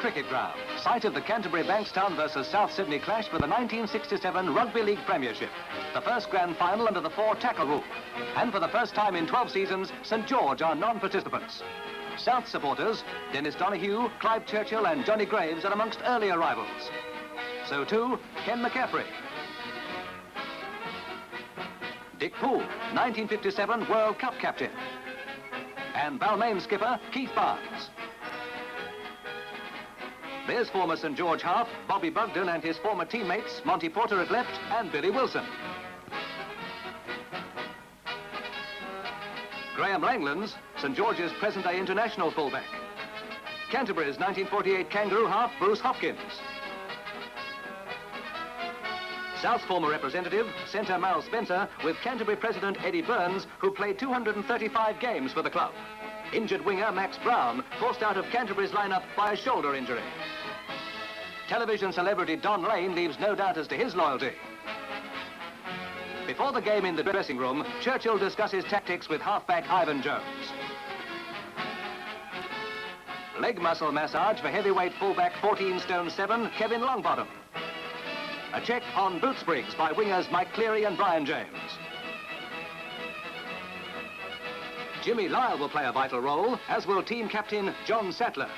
Cricket Ground, site of the Canterbury Bankstown versus South Sydney clash for the 1967 Rugby League Premiership, the first grand final under the 4-tackle rule. And for the first time in 12 seasons, St George are non-participants. South supporters, Dennis Donoghue, Clive Churchill and Johnny Graves are amongst earlier rivals. So too, Ken McCaffrey. Dick Poole, 1957 World Cup captain. And Balmain skipper Keith Barnes. There's former St George half Bobby Bugden and his former teammates Monty Porter at left and Billy Wilson. Graham Langlands, St George's present-day international fullback. Canterbury's 1948 Kangaroo half Bruce Hopkins. South's former representative, centre Mal Spencer, with Canterbury president Eddie Burns, who played 235 games for the club. Injured winger Max Brown, forced out of Canterbury's lineup by a shoulder injury. Television celebrity Don Lane leaves no doubt as to his loyalty. Before the game in the dressing room, Churchill discusses tactics with halfback Ivan Jones. Leg muscle massage for heavyweight fullback 14 stone 7 Kevin Longbottom. A check on boot sprigs by wingers Mike Cleary and Brian James. Jimmy Lyle will play a vital role, as will team captain John Sattler.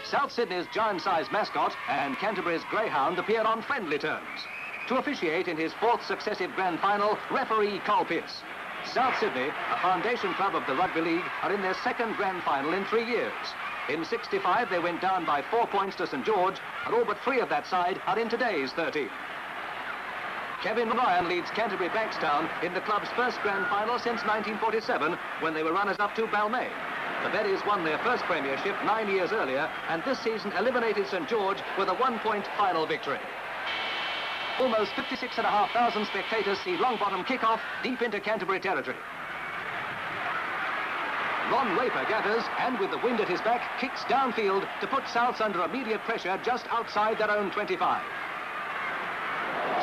South Sydney's giant-sized mascot and Canterbury's greyhound appear on friendly terms. To officiate in his 4th successive grand final, referee Col Pearce. South Sydney, a foundation club of the Rugby League, are in their 2nd grand final in 3 years. In '65, they went down by 4 points to St George, and all but 3 of that side are in today's 13. Kevin Ryan leads Canterbury Bankstown in the club's first grand final since 1947, when they were runners-up to Balmain. The Berries won their first premiership 9 years earlier, and this season eliminated St George with a 1-point final victory. Almost 56,500 spectators see Longbottom kick off deep into Canterbury territory. Ron Waper gathers and, with the wind at his back, kicks downfield to put Souths under immediate pressure just outside their own 25.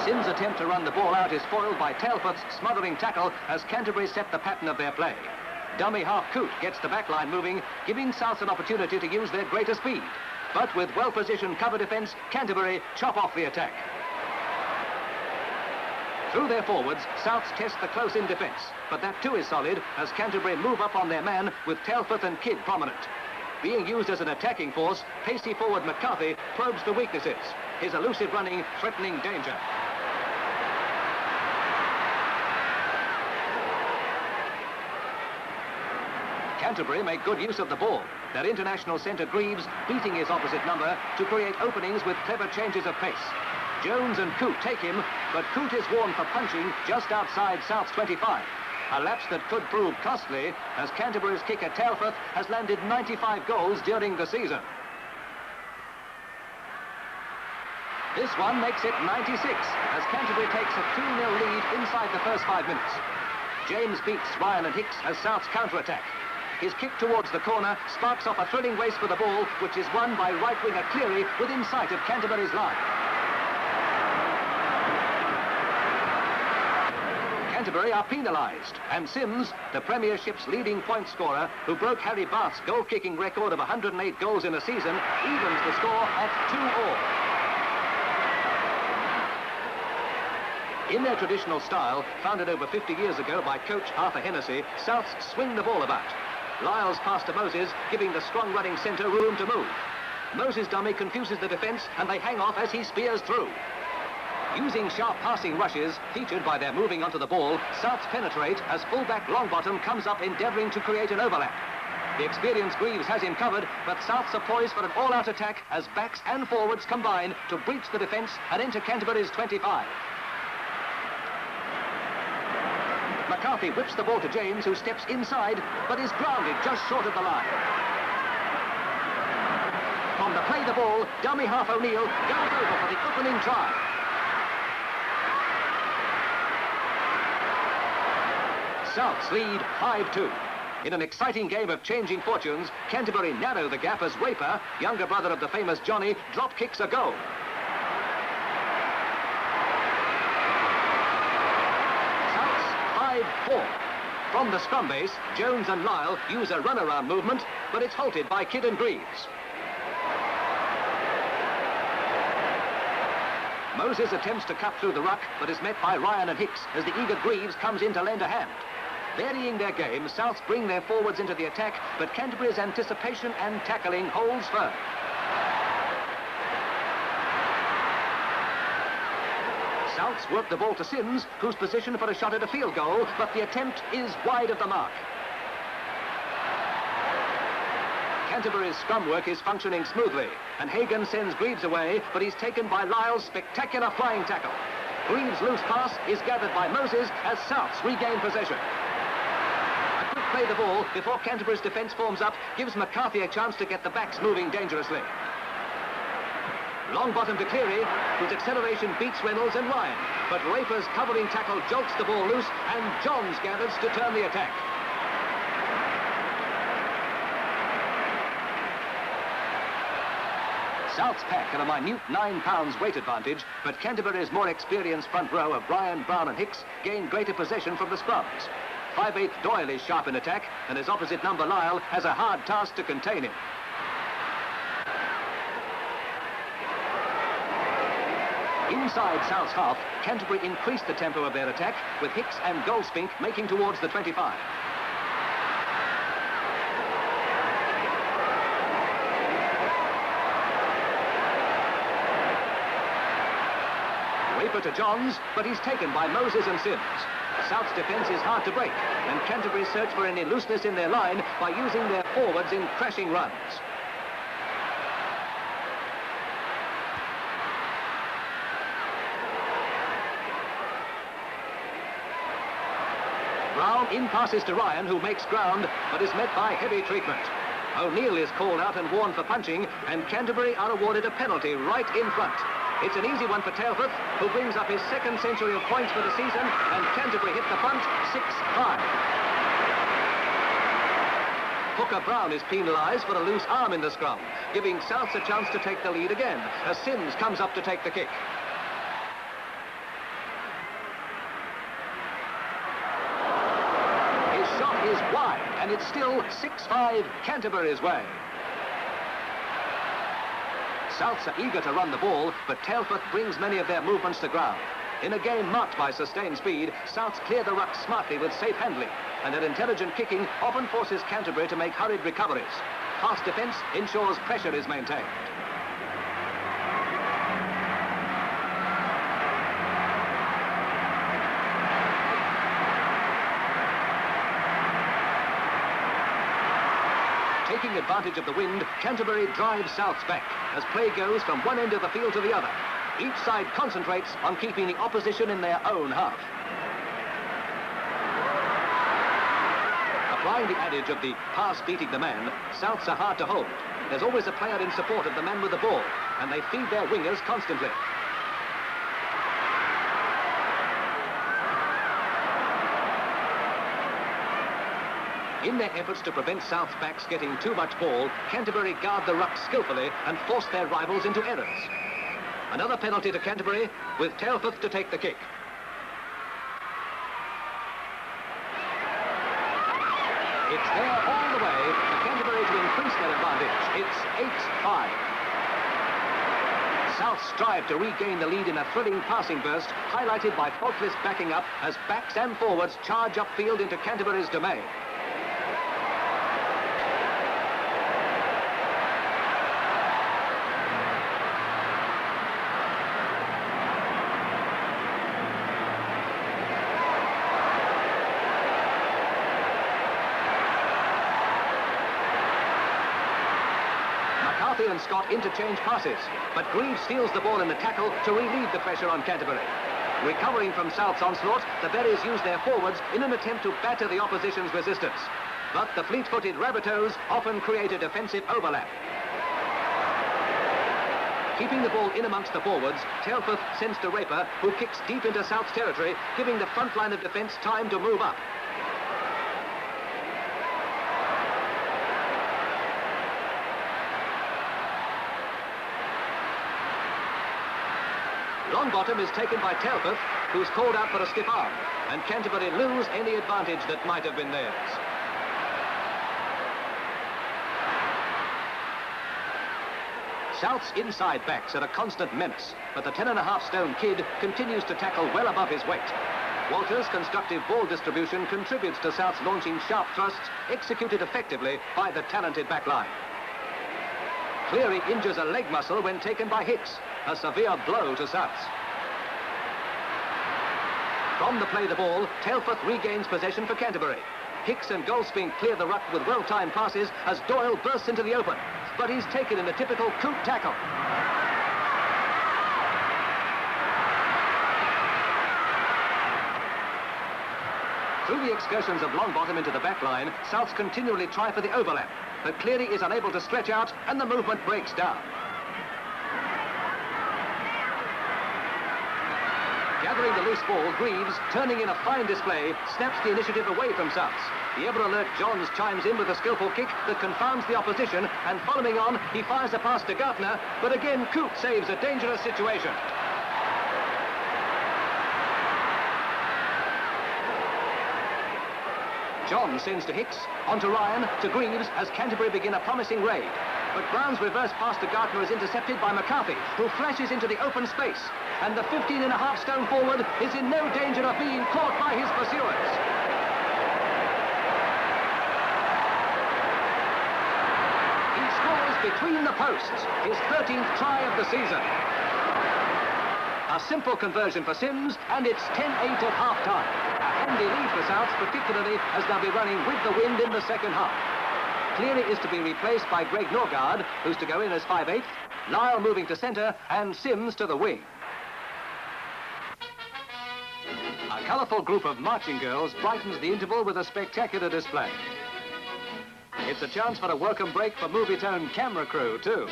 Sims' attempt to run the ball out is foiled by Tailfoot's smothering tackle as Canterbury set the pattern of their play. Dummy half Coote gets the backline moving, giving Souths an opportunity to use their greater speed. But with well-positioned cover defence, Canterbury chop off the attack. Through their forwards, Souths test the close-in defence, but that too is solid as Canterbury move up on their man with Tailfoot and Kidd prominent. Being used as an attacking force, pacey forward McCarthy probes the weaknesses, his elusive running threatening danger. Canterbury make good use of the ball, their international centre Greaves beating his opposite number to create openings with clever changes of pace. Jones and Coote take him, but Coote is warned for punching just outside South's 25. A lapse that could prove costly, as Canterbury's kicker Tailfoot has landed 95 goals during the season. This one makes it 96, as Canterbury takes a 2-0 lead inside the first 5 minutes. James beats Ryan and Hicks as South's counter-attack. His kick towards the corner sparks off a thrilling race for the ball, which is won by right winger Cleary within sight of Canterbury's line. Canterbury are penalised, and Sims, the Premiership's leading point scorer, who broke Harry Barth's goal-kicking record of 108 goals in a season, evens the score at 2-all. In their traditional style, founded over 50 years ago by coach Arthur Hennessy, Souths swing the ball about. Lyles pass to Moses, giving the strong running centre room to move. Moses' dummy confuses the defence, and they hang off as he spears through. Using sharp passing rushes, featured by their moving onto the ball, Souths penetrate as fullback Longbottom comes up endeavouring to create an overlap. The experienced Greaves has him covered, but Souths are poised for an all-out attack as backs and forwards combine to breach the defence and into Canterbury's 25. McCarthy whips the ball to James, who steps inside, but is grounded just short of the line. From the play the ball, dummy half O'Neill goes over for the opening try. Souths lead 5-2. In an exciting game of changing fortunes, Canterbury narrow the gap as Waper, younger brother of the famous Johnny, drop kicks a goal. Souths 5-4. From On the scrum base, Jones and Lyle use a runaround movement, but it's halted by Kidd and Greaves. Moses attempts to cut through the ruck, but is met by Ryan and Hicks as the eager Greaves comes in to lend a hand. Varying their game, Souths bring their forwards into the attack, but Canterbury's anticipation and tackling holds firm. Souths work the ball to Sims, who's positioned for a shot at a field goal, but the attempt is wide of the mark. Canterbury's scrum work is functioning smoothly, and Hagan sends Greaves away, but he's taken by Lyle's spectacular flying tackle. Greaves' loose pass is gathered by Moses as Souths regain possession. A quick play the ball before Canterbury's defence forms up gives McCarthy a chance to get the backs moving dangerously. Long bottom to Cleary, whose acceleration beats Reynolds and Ryan, but Raper's covering tackle jolts the ball loose, and Johns gathers to turn the attack. South's pack at a minute 9 pounds weight advantage, but Canterbury's more experienced front row of Bryan, Brown and Hicks gain greater possession from the scrums. 5/8 Doyle is sharp in attack, and his opposite number Lyle has a hard task to contain him. Inside South's half, Canterbury increased the tempo of their attack, with Hicks and Goldspink making towards the 25. Raper to Johns, but he's taken by Moses and Sims. South's defence is hard to break, and Canterbury search for any looseness in their line by using their forwards in crashing runs. Brown in passes to Ryan, who makes ground, but is met by heavy treatment. O'Neill is called out and warned for punching, and Canterbury are awarded a penalty right in front. It's an easy one for Tailforth, who brings up his second century of points for the season, and Canterbury hit the punt 6-5. Hooker Brown is penalised for a loose arm in the scrum, giving Souths a chance to take the lead again, as Sims comes up to take the kick. His shot is wide, and it's still 6-5 Canterbury's way. Souths are eager to run the ball, but Tailforth brings many of their movements to ground. In a game marked by sustained speed, Souths clear the ruck smartly with safe handling, and their intelligent kicking often forces Canterbury to make hurried recoveries. Fast defence ensures pressure is maintained. Taking advantage of the wind, Canterbury drives Souths back as play goes from one end of the field to the other. Each side concentrates on keeping the opposition in their own half. Applying the adage of the pass beating the man, Souths are hard to hold. There's always a player in support of the man with the ball, and they feed their wingers constantly. In their efforts to prevent South's backs getting too much ball, Canterbury guard the ruck skillfully and force their rivals into errors. Another penalty to Canterbury, with Tailforth to take the kick. It's there all the way for Canterbury to increase their advantage. It's 8-5. Souths strive to regain the lead in a thrilling passing burst, highlighted by faultless backing up as backs and forwards charge upfield into Canterbury's domain. McCarthy and Scott interchange passes, but Greaves steals the ball in the tackle to relieve the pressure on Canterbury. Recovering from South's onslaught, the Berries use their forwards in an attempt to batter the opposition's resistance. But the fleet-footed Rabbitohs often create a defensive overlap. Keeping the ball in amongst the forwards, Tailforth sends to Raper, who kicks deep into South's territory, giving the front line of defence time to move up. Longbottom is taken by Telford, who's called out for a stiff arm, and Canterbury lose any advantage that might have been theirs. South's inside backs are a constant menace, but the 10.5-stone kid continues to tackle well above his weight. Walters' constructive ball distribution contributes to South's launching sharp thrusts, executed effectively by the talented backline. Cleary injures a leg muscle when taken by Hicks, a severe blow to Souths. From the play the ball, Telford regains possession for Canterbury. Hicks and Goldspink clear the ruck with well-timed passes as Doyle bursts into the open, but he's taken in a typical Coot tackle. Through the excursions of Longbottom into the back line, Souths continually try for the overlap, but Cleary is unable to stretch out and the movement breaks down. Gathering the loose ball, Greaves, turning in a fine display, snaps the initiative away from Souths. The ever-alert Johns chimes in with a skillful kick that confounds the opposition, and following on, he fires a pass to Gartner, but again Coot saves a dangerous situation. John sends to Hicks, on to Ryan, to Greaves as Canterbury begin a promising raid. But Brown's reverse pass to Gartner is intercepted by McCarthy, who flashes into the open space. And the 15.5-stone forward is in no danger of being caught by his pursuers. He scores between the posts, his 13th try of the season. A simple conversion for Sims, and it's 10-8 at half-time. A handy lead for Souths, particularly as they'll be running with the wind in the second half. Cleary is to be replaced by Greg Norgard, who's to go in as 5/8, Lyle moving to centre, and Sims to the wing. A colourful group of marching girls brightens the interval with a spectacular display. It's a chance for a welcome break for movie-tone camera crew, too.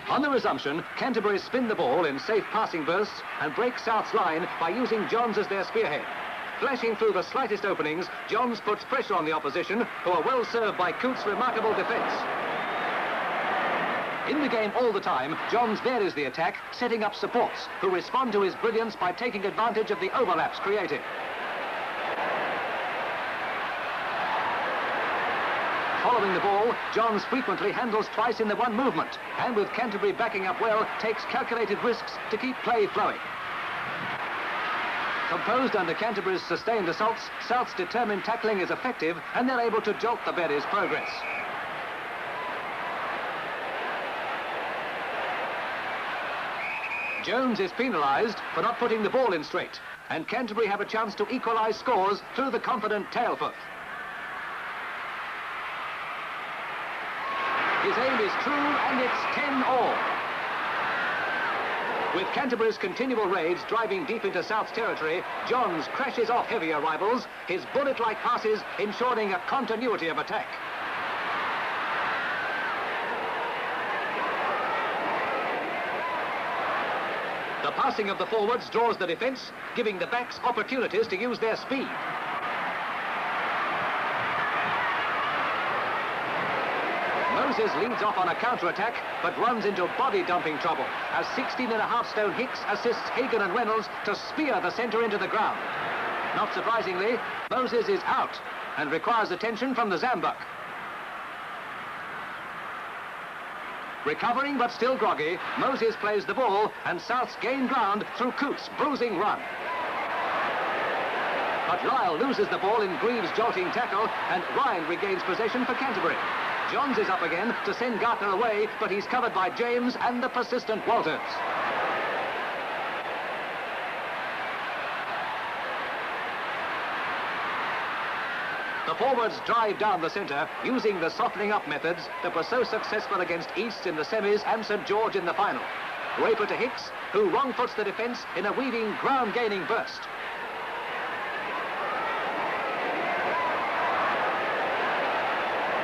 On the resumption, Canterbury spin the ball in safe passing bursts and break South's line by using Johns as their spearhead. Flashing through the slightest openings, Johns puts pressure on the opposition, who are well served by Coot's remarkable defence. In the game all the time, Johns varies the attack, setting up supports, who respond to his brilliance by taking advantage of the overlaps created. Following the ball, Johns frequently handles twice in the one movement, and with Canterbury backing up well, takes calculated risks to keep play flowing. Composed under Canterbury's sustained assaults, South's determined tackling is effective, and they're able to jolt the Berries' progress. Jones is penalised for not putting the ball in straight, and Canterbury have a chance to equalise scores through the confident Tailforth. His aim is true, and it's 10-all. With Canterbury's continual raids driving deep into South's territory, Johns crashes off heavier rivals, his bullet-like passes ensuring a continuity of attack. The passing of the forwards draws the defence, giving the backs opportunities to use their speed. Moses leads off on a counter-attack, but runs into body-dumping trouble as 16.5-stone Hicks assists Hagan and Reynolds to spear the centre into the ground. Not surprisingly, Moses is out and requires attention from the Zambuk. Recovering but still groggy, Moses plays the ball and Souths gain ground through Coot's bruising run. But Lyle loses the ball in Greaves' jolting tackle, and Ryan regains possession for Canterbury. Johns is up again to send Gartner away, but he's covered by James and the persistent Walters. The forwards drive down the centre, using the softening up methods that were so successful against East in the semis and St George in the final. Raper to Hicks, who wrong-foots the defence in a weaving, ground-gaining burst.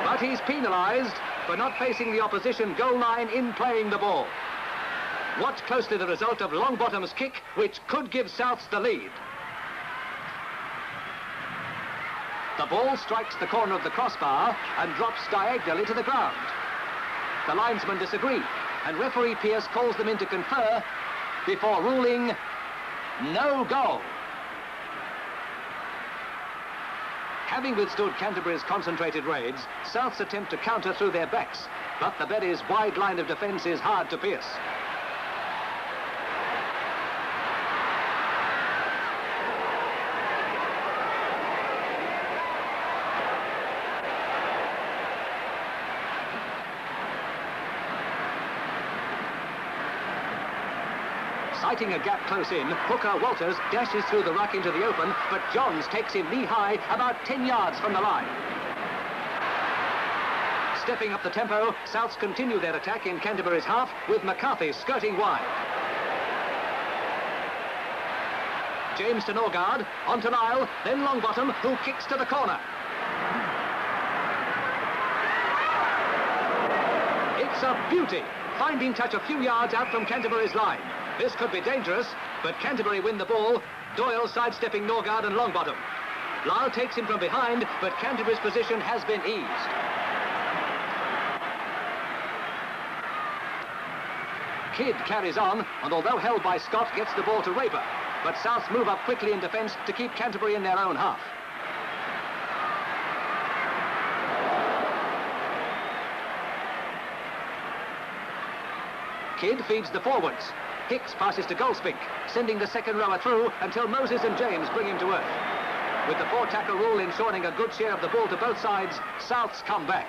But he's penalised for not facing the opposition goal line in playing the ball. Watch closely the result of Longbottom's kick, which could give Souths the lead. The ball strikes the corner of the crossbar and drops diagonally to the ground. The linesmen disagree, and referee Pearce calls them in to confer before ruling no goal. Having withstood Canterbury's concentrated raids, Souths attempt to counter through their backs, but the Betty's wide line of defence is hard to pierce. Sighting a gap close in, hooker Walters dashes through the ruck into the open, but Johns takes him knee-high about 10 yards from the line. Stepping up the tempo, Souths continue their attack in Canterbury's half, with McCarthy skirting wide. James to Norgard, on to Lyle, then Longbottom, who kicks to the corner. It's a beauty, finding touch a few yards out from Canterbury's line. This could be dangerous, but Canterbury win the ball. Doyle sidestepping Norgard and Longbottom. Lyle takes him from behind, but Canterbury's position has been eased. Kidd carries on, and although held by Scott, gets the ball to Raper. But Souths move up quickly in defence to keep Canterbury in their own half. Kidd feeds the forwards. Hicks passes to Goldspink, sending the second rower through until Moses and James bring him to earth. With the 4-tackle rule ensuring a good share of the ball to both sides, Souths come back.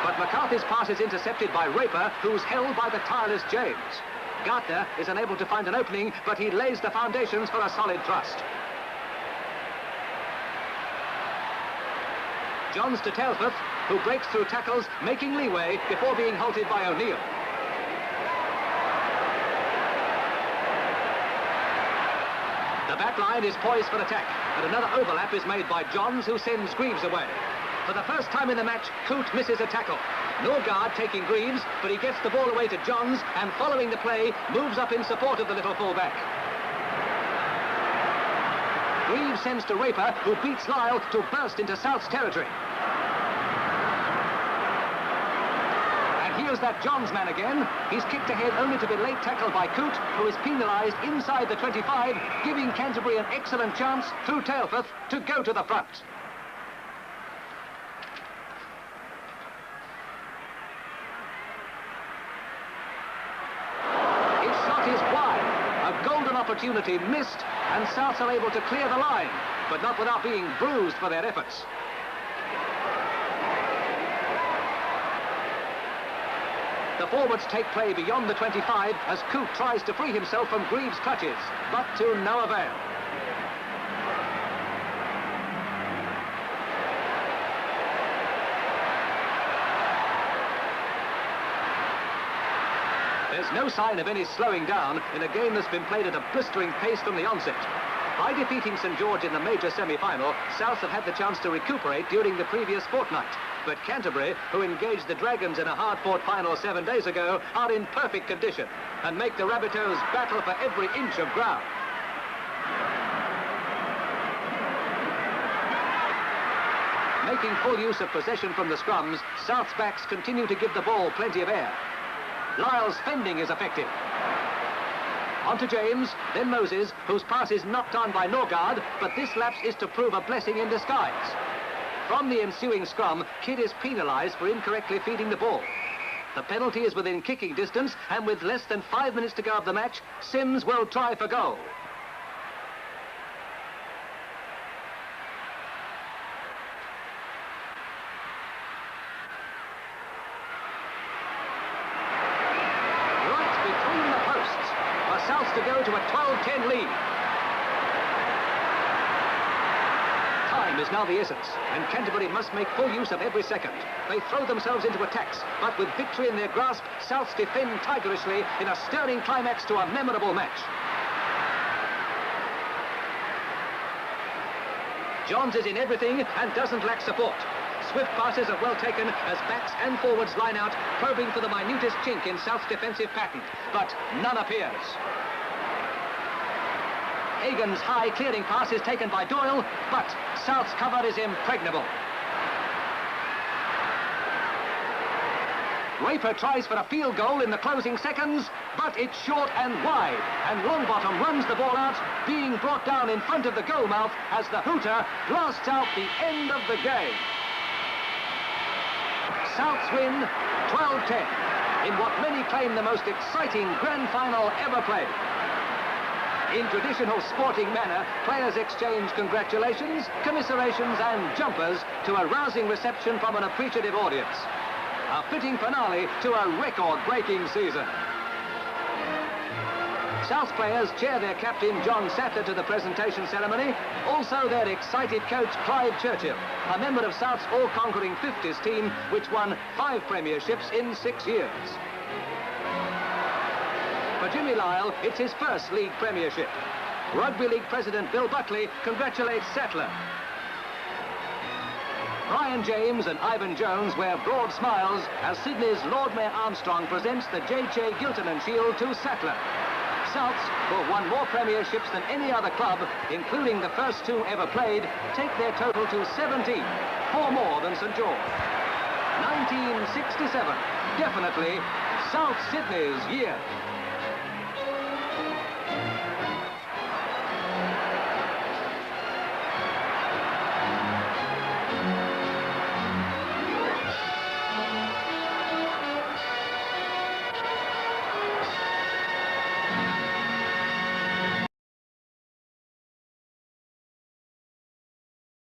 But McCarthy's pass is intercepted by Raper, who's held by the tireless James. Gardner is unable to find an opening, but he lays the foundations for a solid thrust. Johns to Tailforth, who breaks through tackles, making leeway before being halted by O'Neill. The back line is poised for attack, and another overlap is made by Johns, who sends Greaves away. For the first time in the match, Coote misses a tackle. Norgard taking Greaves, but he gets the ball away to Johns, and following the play, moves up in support of the little fullback. Greaves sends to Raper, who beats Lyle to burst into South's territory. And here's that Johns man again. He's kicked ahead only to be late tackled by Coote, who is penalised inside the 25, giving Canterbury an excellent chance through Tailforth to go to the front. His shot is wide. A golden opportunity missed, and Souths are able to clear the line, but not without being bruised for their efforts. The forwards take play beyond the 25 as Coote tries to free himself from Greaves' clutches, but to no avail. There's no sign of any slowing down in a game that's been played at a blistering pace from the onset. By defeating St George in the major semi-final, Souths have had the chance to recuperate during the previous fortnight. But Canterbury, who engaged the Dragons in a hard-fought final 7 days ago, are in perfect condition and make the Rabbitohs battle for every inch of ground. Making full use of possession from the scrums, South's backs continue to give the ball plenty of air. Lyle's fending is effective. On to James, then Moses, whose pass is knocked on by Norgard, but this lapse is to prove a blessing in disguise. From the ensuing scrum, Kidd is penalised for incorrectly feeding the ball. The penalty is within kicking distance, and with less than 5 minutes to go of the match, Sims will try for goal. To go to a 12-10 lead. Time is now the essence, and Canterbury must make full use of every second. They throw themselves into attacks, but with victory in their grasp, Souths defend tigerishly in a stirring climax to a memorable match. Johns is in everything and doesn't lack support. Swift passes are well taken as backs and forwards line out, probing for the minutest chink in South's defensive pattern, but none appears. Hagan's high clearing pass is taken by Doyle, but South's cover is impregnable. Raper tries for a field goal in the closing seconds, but it's short and wide, and Longbottom runs the ball out, being brought down in front of the goal mouth as the hooter blasts out the end of the game. Souths win 12-10 in what many claim the most exciting grand final ever played. In traditional sporting manner, players exchange congratulations, commiserations and jumpers to a rousing reception from an appreciative audience. A fitting finale to a record-breaking season. Souths players chair their captain John Sattler to the presentation ceremony, also their excited coach Clive Churchill, a member of Souths' all-conquering 50s team which won 5 premierships in 6 years. For Jimmy Lyle, it's his first league premiership. Rugby League President Bill Buckley congratulates Sattler. Brian James and Ivan Jones wear broad smiles as Sydney's Lord Mayor Armstrong presents the J.J. Giltinan Shield to Sattler. Souths, who have won more premierships than any other club, including the first 2 ever played, take their total to 17, 4 more than St George. 1967, definitely South Sydney's year.